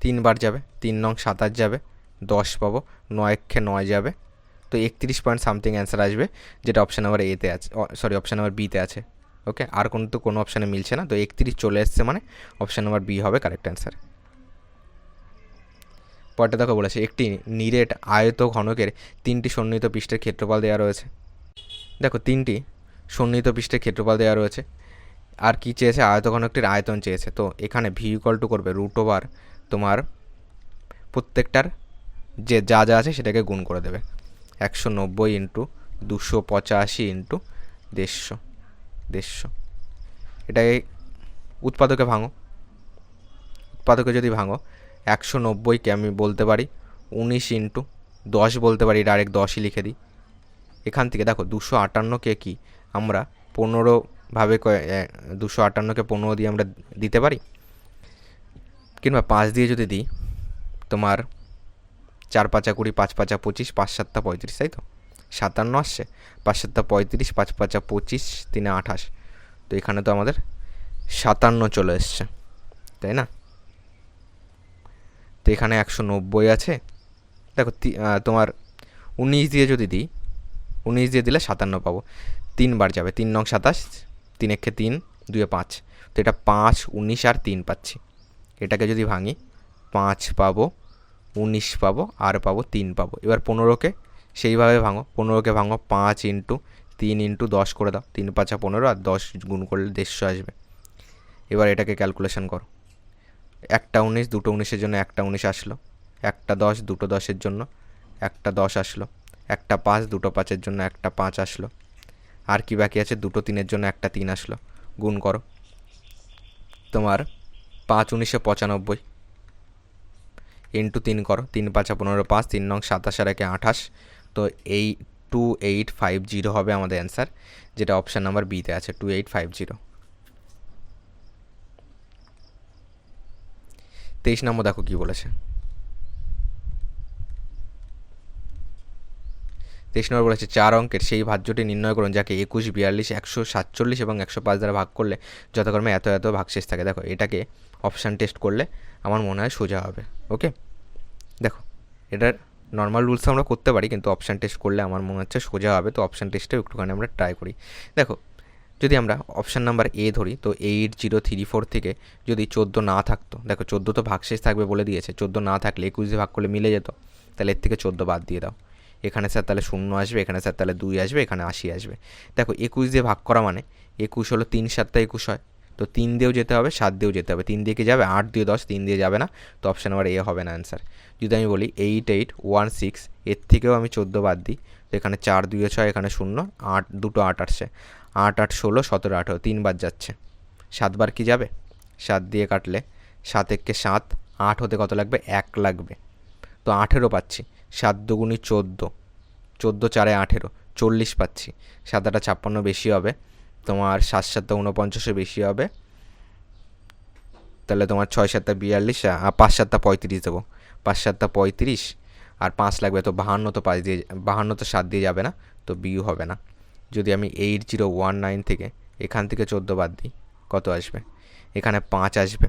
3 বার যাবে, 3 নং 27 যাবে, 10 পাবো, 9-কে 9 যাবে, তো 31 পয়েন্ট সামথিং অ্যান্সার আসবে, যেটা অপশান নাম্বার এতে আছে, সরি অপশান নাম্বার বিতে আছে। ওকে, আর কোনো অপশানে মিলছে না, তো 31 চলে এসছে, মানে অপশান নাম্বার বি হবে কারেক্ট অ্যান্সার। পরটা দেখো বলেছে, একটি নিরেট আয়ত ঘনকের 3টি সন্নিহিত পৃষ্ঠের ক্ষেত্রফল দেওয়া রয়েছে। দেখো 3টি সন্নিহিত পৃষ্ঠের ক্ষেত্রফল দেওয়া রয়েছে, আর কি চেয়েছে, আয়ত ঘনকটির আয়তন চেয়েছে, তো এখানে ভি ইকুয়াল টু করবে √ওভার তোমার প্রত্যেকটার যে যা যা আছে সেটাকে গুণ করে দেবে, 190 ইন্টু 285 ইন্টু 150, এটাই উৎপাদকে ভাঙো, উৎপাদকে যদি ভাঙো 190-কে আমি বলতে পারি 19 ইন্টু 10 বলতে পারি, ডাইরেক্ট 10ই লিখে দিই। এখান থেকে দেখো 258-কে কি আমরা 15ভাবে 258-কে 15 দিয়ে আমরা দিতে পারি, কিংবা 5 দিয়ে যদি দিই, তোমার 4 5 20, 5 5 25, 5 7 35, তাই তো 57 আসছে, 5 7 35, 5 5 25, 3 28, তো এখানে তো আমাদের 57 চলে এসছে, তাই না, তো এখানে 190 আছে। দেখো তোমার 19 দিয়ে যদি দিই, 19 দিয়ে দিলে 57 পাবো, 3 বার যাবে, 3 নং 27, 3 1-কে 3, 2 এ 5, তো এটা 5 19 আর 3 পাচ্ছি, এটাকে যদি ভাঙি 5 পাবো, 19 পাবো, আর পাবো 3 পাবো। এবার 15-কে সেইভাবে ভাঙো, 15-কে ভাঙো 5 ইন্টু 3 ইন্টু 10 করে দাও, 3 5 15, আর 10 গুণ করলে 150 আসবে। এবার এটাকে ক্যালকুলেশন করো, একটা 19, দুটো 19-এর জন্য একটা 19 আসলো, একটা 10, দুটো 10-এর জন্য একটা 10 আসলো, একটা 5, দুটো 5-এর জন্য একটা 5 আসলো, আর কি বাকি আছে, দুটো 3-এর জন্য একটা 3 আসলো, গুণ করো, তোমার 5 19 95 ইন্টু 3 করো, 3 5 15, 5 3 নং 27 আর 1 28, তো 2850 হবে আমাদের অ্যান্সার, যেটা অপশান নাম্বার বিতে আছে, 2850। 23 নম্বর দেখো কি বলেছে, 23 নম্বর বলেছে 4 অঙ্কের সেই ভাজ্যটি নির্ণয় করুন যাকে 21 42 147 এবং 105 দ্বারা ভাগ করলে যথাক্রমে এত এত ভাগশেষ থাকে। দেখো এটাকে অপশান টেস্ট করলে আমার মনে হয় সোজা হবে। ওকে, দেখো এটার নর্মাল রুলস আমরা করতে পারি, কিন্তু অপশান টেস্ট করলে আমার মনে হচ্ছে সোজা হবে, তো অপশান টেস্টে একটুখানি আমরা ট্রাই করি। দেখো যদি আমরা অপশান নাম্বার এ ধরি, তো 8034 থেকে যদি 14 না থাকতো, দেখো 14 তো ভাগশেষ থাকবে বলে দিয়েছে, 14 না থাকলে 21 দিয়ে ভাগ করলে মিলে যেত, তাহলে এর থেকে 14 বাদ দিয়ে দাও, এখানে স্যার তাহলে 0 আসবে, এখানে স্যার তাহলে 2 আসবে, এখানে 80 আসবে। দেখো 21 দিয়ে ভাগ করা মানে 21 হলো 3 7 21 হয়, তো 3 দিয়েও যেতে হবে, 7 দিয়েও যেতে হবে। 3 দিয়ে কি যাবে? 8 দিয়ে 10, 3 দিয়ে যাবে না, তো অপশান নাম্বার এ হবে না অ্যান্সার। যদি আমি বলি 8 8 1 6, এর থেকেও আমি 14 বাদ দিই, তো এখানে 4 2 6, এখানে 0, 8 দুটো 8 আসছে, 8 8 16 17 18, 3 বার যাচ্ছে, 7 বার কি যাবে? 7 দিয়ে কাটলে 7 একে 7, 8 হতে কত লাগবে? 1 লাগবে, তো 18 পাচ্ছি। 7 দুগুণি 14, 14 4 18, 40 পাচ্ছি। 7 8 56 বেশি হবে, তোমার 7 7 49 বেশি হবে, তাহলে তোমার 6 7 42, 5 7 35 দেবো, 5 7 35 আর 5 লাগবে, তো 52, তো 5 দিয়ে 52 তো 7 দিয়ে যাবে না, তো বিউ হবে না। যদি আমি 8019 থেকে এখান থেকে 14 বাদ দিই, কত আসবে? এখানে 5 আসবে,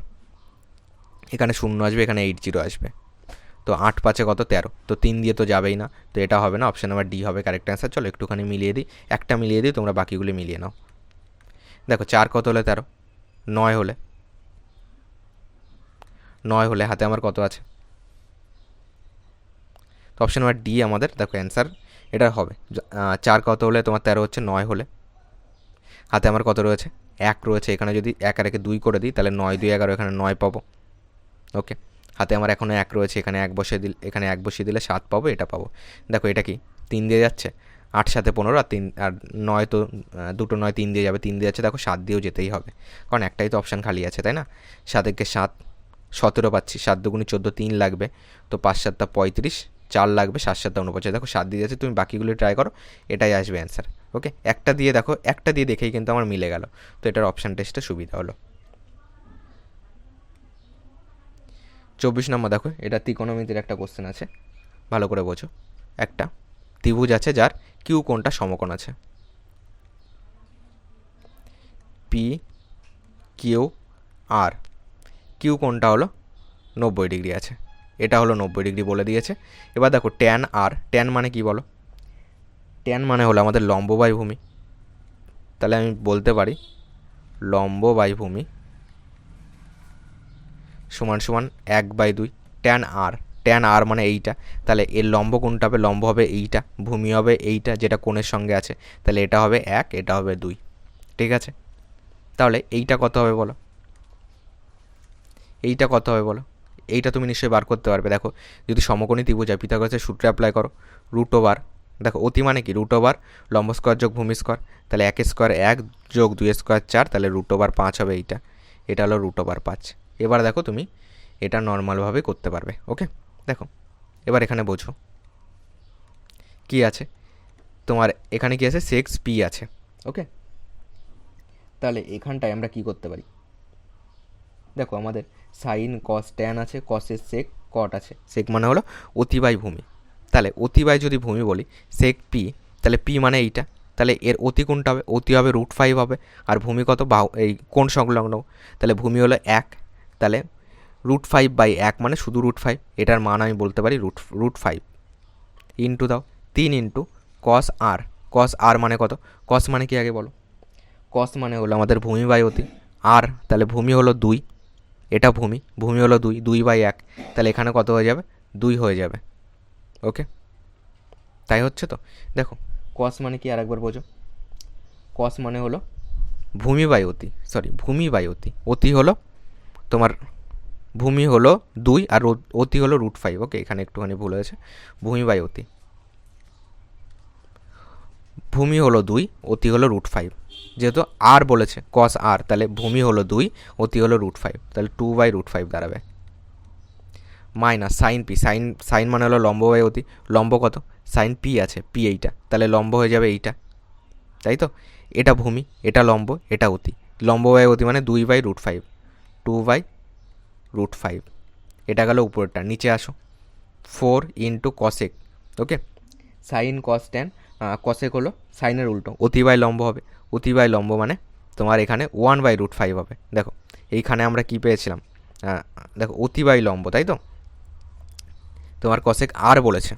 এখানে 0 আসবে, এখানে 80 আসবে, তো 8 5 কত? 13, তো 3 দিয়ে তো যাবেই না, তো এটা হবে না, অপশান নাম্বার ডি হবে কারেক্ট অ্যান্সার। চলো একটুখানি মিলিয়ে দিই, একটা মিলিয়ে দিই, তোমরা বাকিগুলো মিলিয়ে নাও। দেখো 4 কত হলে 13? 9 হলে, 9 হলে হাতে আমার কত আছে? তো অপশান নাম্বার ডি আমাদের দেখো অ্যান্সার এটা হবে। 4 কত হলে তোমার 13 হচ্ছে? 9 হলে। হাতে আমার কত রয়েছে? 1 রয়েছে, এখানে যদি 1 আর 1 2 করে দিই, তাহলে 9 2 11, এখানে 9 পাবো। ওকে, হাতে আমার এখনও 1 রয়েছে, এখানে 1 বসিয়ে দিলে, এখানে 1 বসিয়ে দিলে 7 পাবো, এটা পাবো। দেখো এটা কি 3 দিয়ে যাচ্ছে, 8 7 15 আর 3 আর 9, তো দুটো 9 3 দিয়ে যাবে, 3 দিয়ে যাচ্ছে, দেখো 7 দিয়েও যেতেই হবে, কারণ একটাই তো অপশান খালি আছে, তাই না? 7 একে 7, 17 পাচ্ছি, 7 দুগুণি 14, 3 লাগবে, তো 5 7 35, 4 লাগবে, 7 7 49, দেখো 7 দিয়ে যাচ্ছে, তুমি বাকিগুলো ট্রাই করো, এটাই আসবে অ্যান্সার। ওকে, একটা দিয়ে দেখো, একটা দিয়ে দেখেই কিন্তু আমার মিলে গেল, তো এটার অপশান টেস্টে সুবিধা হলো। 24 নম্বর দেখো, এটা ত্রিকোণমিতির একটা কোশ্চেন আছে, ভালো করে বোঝো। একটা ত্রিভুজ আছে যার কিউ কোণটা সমকোণ আছে, পি কিউ আর, কিউ কোণটা হলো 90 ডিগ্রি আছে, এটা হলো 90 ডিগ্রি বলে দিয়েছে। এবার দেখো ট্যান আর, ট্যান মানে কি বলো? ট্যান মানে হলো আমাদের লম্ব বাই ভূমি, তাহলে আমি বলতে পারি লম্ব বাই ভূমি সমান সমান 1/2 ট্যান আর। ট্যান আর মানে এইটা, তাহলে এর লম্ব কোণটা হবে, লম্ব হবে এইটা, ভূমি হবে এইটা যেটা কোণের সঙ্গে আছে, তাহলে এটা হবে 1, এটা হবে 2, ঠিক আছে? তাহলে এইটা কত হবে বলো? এইটা কত হবে বলো? এইটা তুমি নিশ্চয়ই বার করতে পারবে। দেখো যদি সমকোণী ত্রিভুজ হয়, পিথাগোরাসের সূত্র অ্যাপ্লাই করো, রুট ওভার, দেখো অতি মানে কি? রুট ওভার লম্ব স্কোয়ার যোগ ভূমি স্কোয়ার, তাহলে 1 স্কোয়ার 1 যোগ 2 স্কোয়ার 4, তাহলে রুট ওভার 5 হবে এইটা, এটা হলো রুট ওভার 5। এবার দেখো তুমি এটা নর্মালভাবে করতে পারবে। ওকে, দেখো এবার এখানে বোঝো কি আছে তোমার, এখানে কি আছে? সেক্স পি আছে। ওকে, তাহলে এখানটায় আমরা কি করতে পারি? দেখো আমাদের সাইন কস ট্যান আছে, কসের সেক কট আছে, সেক মানে হলো অতিবাই ভূমি, তাহলে অতিবাই যদি ভূমি বলি সেক পি, তাহলে পি মানে এইটা, তাহলে এর অতি কোণটা হবে? অতি হবে √5 হবে, আর ভূমি কত? এই কোণ সংলগ্ন, তাহলে ভূমি হলো 1, তাহলে √5/1 মানে শুধু √5, এটার মান আমি বলতে পারি √5 ইন্টু দাও 3 ইন্টু কস আর। কস আর মানে কত? কস মানে কি আগে বলো? কস মানে হলো আমাদের ভূমি বাই অতি, আর তাহলে ভূমি হলো 2, এটা ভূমি, ভূমি হলো 2, 2/1, তাহলে এখানে কত হয়ে যাবে? 2 হয়ে যাবে। ওকে, তাই হচ্ছে তো। দেখো কস মানে কি আরেকবার বোঝো, কস মানে হলো ভূমি বাই অতি, সরি ভূমি বাই অতি, অতি হলো তোমার, ভূমি হলো 2 আর অতি হলো √5। ওকে, এখানে একটুখানি ভুল হয়েছে, ভূমি বাই অতি, ভূমি হলো 2, অতি হলো √5, যেহেতু আর বলেছে কস আর, তাহলে ভূমি হলো 2, অতি হলো √5, তাহলে 2/√5 দাঁড়াবে। Minus sine pi, sine sine মানে হলো লম্ব বাই অতি, লম্ব কত? সাইন পি আছে, পি এইটা, তাহলে লম্ব হয়ে যাবে এইটা, তাই তো? এটা ভূমি, এটা লম্ব, এটা অতি, লম্ব বাই অতি মানে 2/√5, 2/√5, এটা গেল উপরেরটা। নিচে আসো, 4 ইন্টু কসেক। ওকে, সাইন কস ট্যান, কসেক হলো সাইনের উল্টো, অতি বাই লম্ব হবে, অতি বাই লম্ব মানে তোমার এখানে 1/√5 হবে। দেখো এইখানে আমরা কি পেয়েছিলাম? দেখো অতি বাই লম্ব, তাই তো? তোমার কসেক আর বলেছে,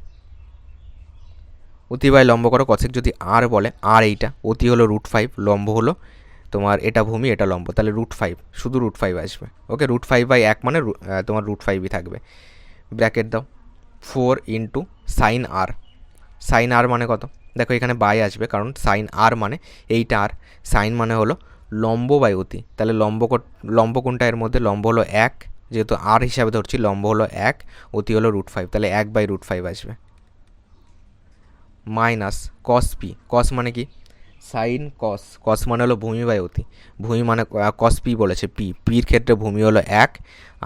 অতি বাই লম্ব করো, কসেক যদি আর বলে, আর এইটা অতি হলো √5, লম্ব হলো তোমার এটা ভূমি, এটা লম্ব, তাহলে √5, শুধু √5 আসবে। ওকে, √5/1 মানে তোমার √5ই থাকবে। ব্র্যাকেট দাও, 4 ইন্টু সাইন আর, সাইন আর মানে কত? দেখো এখানে বাই আসবে, কারণ সাইন আর মানে এইটা আর, সাইন মানে হলো লম্ব বাই অতি। তাহলে লম্ব কোনটা এর মধ্যে? লম্ব হলো 1, যেহেতু আর হিসাবে ধরছি, লম্ব হলো 1, অতি হলো √5, তাহলে 1/√5 আসবে। মাইনাস কস পি, কস মানে কি? সাইন কস, কস মানে হলো ভূমি বাই অতি, ভূমি মানে কস পি বলেছে, পির ক্ষেত্রে ভূমি হলো 1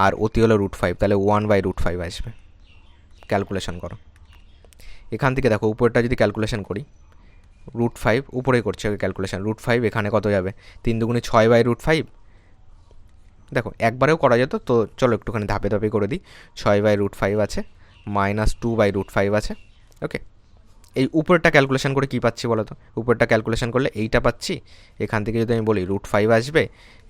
আর অতি হলো √5, তাহলে 1/√5 আসবে। ক্যালকুলেশন করো এখান থেকে। দেখো উপরটা যদি ক্যালকুলেশন করি, √5 উপরেই করছে ক্যালকুলেশন, √5 এখানে কত যাবে? 3 দুগুণে 6/√5। দেখো একবারেও করা যেত, তো চলো একটুখানি ধাপে ধাপে করে দিই। 6/√5 আছে, মাইনাস 2/√5 আছে। ওকে, এই উপরটা ক্যালকুলেশন করে কী পাচ্ছি বলো তো? উপরটা ক্যালকুলেশন করলে এইটা পাচ্ছি। এখান থেকে যদি আমি বলি √5 আসবে,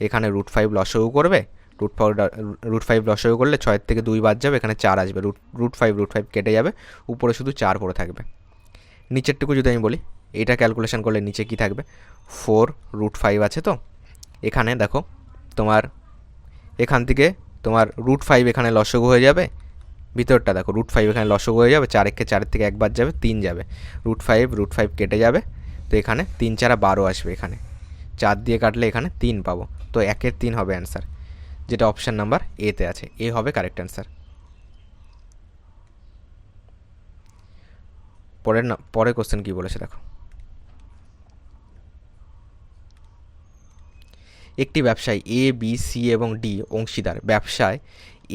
এখানে √5 লসগু করবে, √5 লসগু করলে 6 থেকে 2 বাদ যাবে, এখানে 4 আসবে, √5 কেটে যাবে, উপরে শুধু 4 পড়ে থাকবে। নিচেরটুকু যদি আমি বলি, এইটা ক্যালকুলেশন করলে নিচে কি থাকবে? 4√5 আছে। তো এখানে দেখো তোমার এখান থেকে তোমার √5 এখানে লসগু হয়ে যাবে, ভিতরটা দেখো √5 এখানে লসগু হয়ে যাবে, 4 থেকে 1 বাদ যাবে, 3 যাবে, √5 কেটে যাবে, তো এখানে 3 4 12 আসবে, এখানে 4 দিয়ে কাটলে এখানে 3 পাবো, তো 1-এর 3 হবে অ্যান্সার, যেটা অপশান নাম্বার এতে আছে, এ হবে কারেক্ট অ্যান্সার। পরের কোশ্চেন কি বলেছে দেখো। একটি ব্যবসায় এ, বি, সি এবং ডি অংশীদার। ব্যবসায়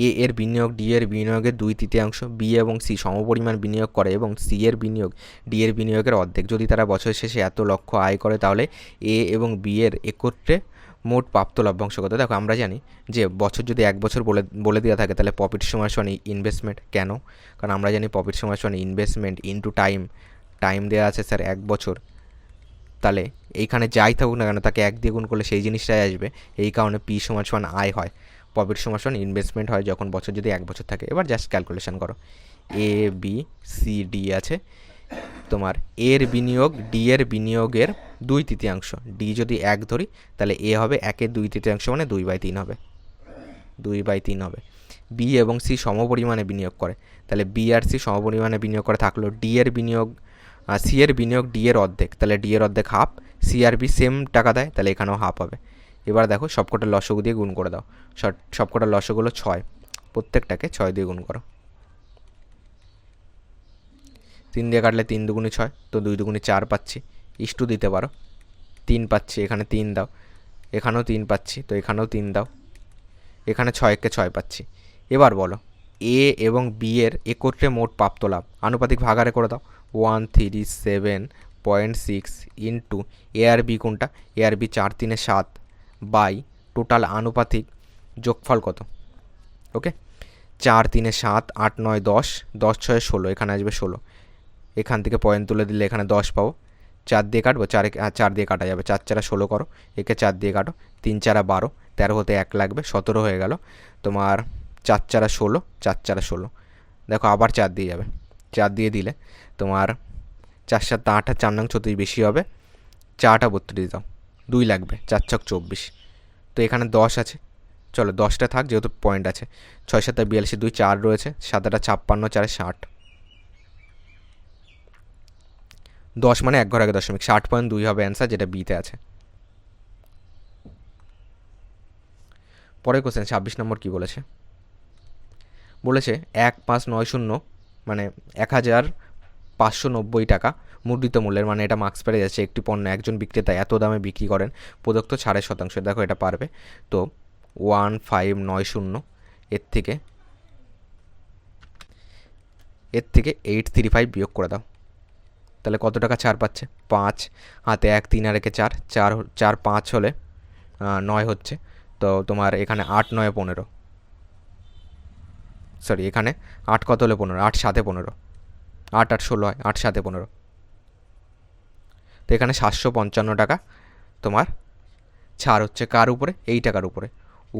এ এর বিনিয়োগ ডি এর বিনিয়োগের 2/3, বি এবং সি সমপরিমাণ বিনিয়োগ করে এবং সি এর বিনিয়োগ ডি এর বিনিয়োগের অর্ধেক। যদি তারা বছরের শেষে এত লক্ষ আয় করে, তাহলে এ এবং বি এর একত্রে মোট প্রাপ্ত লভ্যাংশ কত? দেখো আমরা জানি যে বছর যদি 1 বছর বলে দেওয়া থাকে, তাহলে প্রফিট সমান ইনভেস্টমেন্ট। কেন? কারণ আমরা জানি প্রফিট সমান ইনভেস্টমেন্ট ইনটু টাইম, টাইম দেওয়া আছে স্যার 1 বছর, তাহলে এইখানে যাই থাকুক না কেন তাকে 1 দিয়ে গুণ করলে সেই জিনিসটাই আসবে। এই কারণে পি সমান আয় হয়, প্রফিট সমান ইনভেস্টমেন্ট হয় যখন বছর যদি 1 বছর থাকে। এবার জাস্ট ক্যালকুলেশন করো, এ, বি, সি, ডি আছে, তোমার এর বিনিয়োগ ডি এর বিনিয়োগের 2/3, ডি যদি 1 ধরি তাহলে এ হবে 1-এর 2/3 মানে 2/3 হবে, 2/3 হবে। বি এবং সি সমপরিমাণে বিনিয়োগ করে, তাহলে বি আর সি সমপরিমাণে বিনিয়োগ করে থাকলো, ডি এর বিনিয়োগ সি এর বিনিয়োগ ডি এর অর্ধেক, তাহলে ডি এর অর্ধেক হাফ, সি আর বি সেম টাকা দেয়, তাহলে এখানেও হাফ হবে। এবার দেখো সবকটা লসগু দিয়ে গুণ করে দাও, সবকটা লসগু হলো 6, প্রত্যেকটাকে 6 দিয়ে গুণ করো। 3 দিয়ে কাটলে 3 দুগুণে 6, তো 2 দুগুণে 4 পাচ্ছি, ইস্টু দিতে পারো, 3 পাচ্ছি, এখানে 3 দাও, এখানেও 3 পাচ্ছি, তো এখানেও 3 দাও, এখানে 6-কে 6 পাচ্ছি। এবার বলো এ এবং বি এর একত্রে মোট প্রাপ্ত লাভ আনুপাতিক ভাগারে করে দাও, 137.6 ইন্টু এ আর বি কোনটা? এ আর বি 4 3 7 বাই টোটাল আনুপাতিক যোগফল কত? ওকে, 4 3 7 8 9 10, 10 6 16, এখানে আসবে 16, এখান থেকে পয়েন্ট তুলে দিলে এখানে 10 পাবো, 4 দিয়ে কাটবো, 4 দিয়ে কাটা যাবে, 4 4 16 করো, একে 4 দিয়ে কাটো, 3 4 12, 13 হতে 1 লাগবে, 17 হয়ে গেল তোমার, 4 4 16, 4 4 16, দেখো আবার 4 দিয়ে যাবে, 4 দিয়ে দিলে তোমার 4 7 8 আর 4 নং 34 বেশি হবে, 4টা 32 দাও, 2 লাগবে, 4 ছক 24, তো এখানে 10 আছে, চলো 10টা থাক যেহেতু পয়েন্ট আছে, 6 7 42, 2 4 রয়েছে, 7 8 56, 4 60, 10 মানে 1 ঘর আগে দশমিক, 60.2 হবে অ্যান্সার, যেটা বিতে আছে। পরের কোশ্চেন 26 নম্বর কি বলেছে? বলেছে 1590 মানে 1590 টাকা মুদ্রিত মূল্যের, মানে এটা মার্কস পেরে যাচ্ছে, একটি পণ্য একজন বিক্রেতা এত দামে বিক্রি করেন প্রদত্ত ছাড়ের শতাংশ। দেখো এটা পারবে তো, 1590 এর থেকে 835 বিয়োগ করে দাও, তাহলে কত টাকা ছাড় পাচ্ছে? 5, হাতে 1 3 আর একে 4, 4 5 হলে 9 হচ্ছে, তো তোমার এখানে 8 9 15, সরি এখানে 8 কত হলে 15, 8 7 15, 8 8 16 হয়, 8 7 15, তো এখানে 755 টাকা তোমার ছাড় হচ্ছে, কার উপরে? এই টাকার উপরে,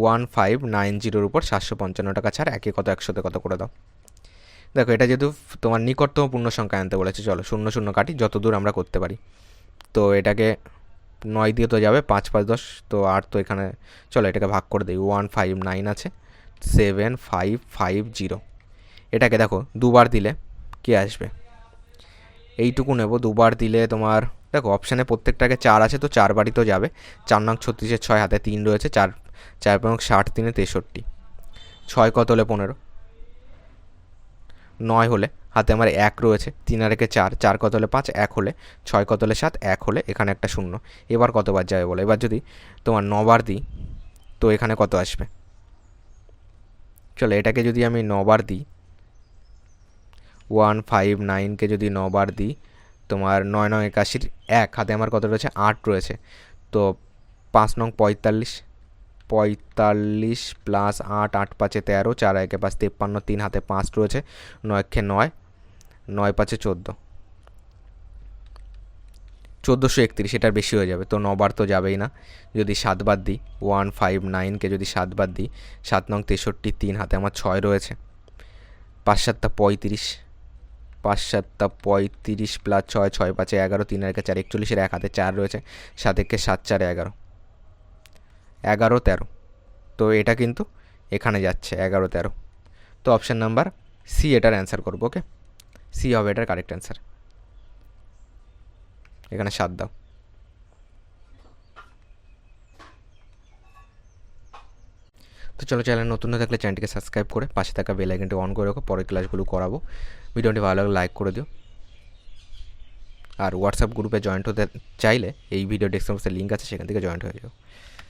1590-র উপর 755 টাকা ছাড়, একে কত 100-তে কত করে দাও। দেখো এটা যেহেতু তোমার নিকটতম পূর্ণ সংখ্যা আনতে বলেছে, চলো 0 0 কাটি যত দূর আমরা করতে পারি, তো এটাকে 9 দিয়ে তো যাবে, 5 5 10, তো 8, তো এখানে চলো এটাকে ভাগ করে দিই, 159 আছে, 7550, এটাকে দেখো দুবার দিলে কি আসবে? এইটুকু নেব, দুবার দিলে তোমার দেখো অপশানে প্রত্যেকটাকে 4 আছে, তো 4 বারই তো যাবে। 4 নং 36, 6 হাতে 3 রয়েছে, 4 4 নং 60, 3 63, 6 কত হলে 15, 9 হলে হাতে আমার 1 রয়েছে, 3 আর 1 4, 4 কত হলে 5, 1 হলে 6 কত হলে 7, 1 হলে এখানে একটা শূন্য। এবার কতবার যাবে বলো? এবার যদি তোমার 9 বার দিই তো এখানে কত আসবে? চলো এটাকে যদি আমি 9 বার দিই, 159কে যদি 9 বার দিই, তোমার 9 9 81, 1 হাতে আমার কত রয়েছে? 8 রয়েছে, তো 5 নং 45, 45 প্লাস 8, 8 5 13, 4 1 5 53, 3 হাতে 5 রয়েছে, 9 9, 9 5 14, 1431, এটার বেশি হয়ে যাবে, তো 9 বার তো যাবেই না। যদি 7 বার দিই, 159কে যদি 7 বার দিই, 7 নং 63, 3 হাতে আমার 6 রয়েছে, 5 7 35, 5 7 35 প্লাস 6, 6 5 11, 3 আর 1 4, 41, 1 হাতে 4 রয়েছে, 7 1 7 4 11, 11 13, তো এটা কিন্তু এখানে যাচ্ছে 11 13, তো অপশান নাম্বার সি এটার অ্যান্সার করবো। ওকে, সি হবে এটার কারেক্ট অ্যান্সার। এখানে 7 দাও। তো চলো, চ্যানেল নতুন হয়ে থাকলে চ্যানেলটিকে সাবস্ক্রাইব করে পাশে থাকা বেল আইকনটি অন করে রাখো, পরের ক্লাসগুলো করাবো। ভিডিওটি ভালো লাগলে লাইক করে দিও, আর হোয়াটসঅ্যাপ গ্রুপে জয়েন্ট হতে চাইলে এই ভিডিও ডেসক্রিপশনে লিঙ্ক আছে, সেখান থেকে জয়েন্ট হয়ে যাও।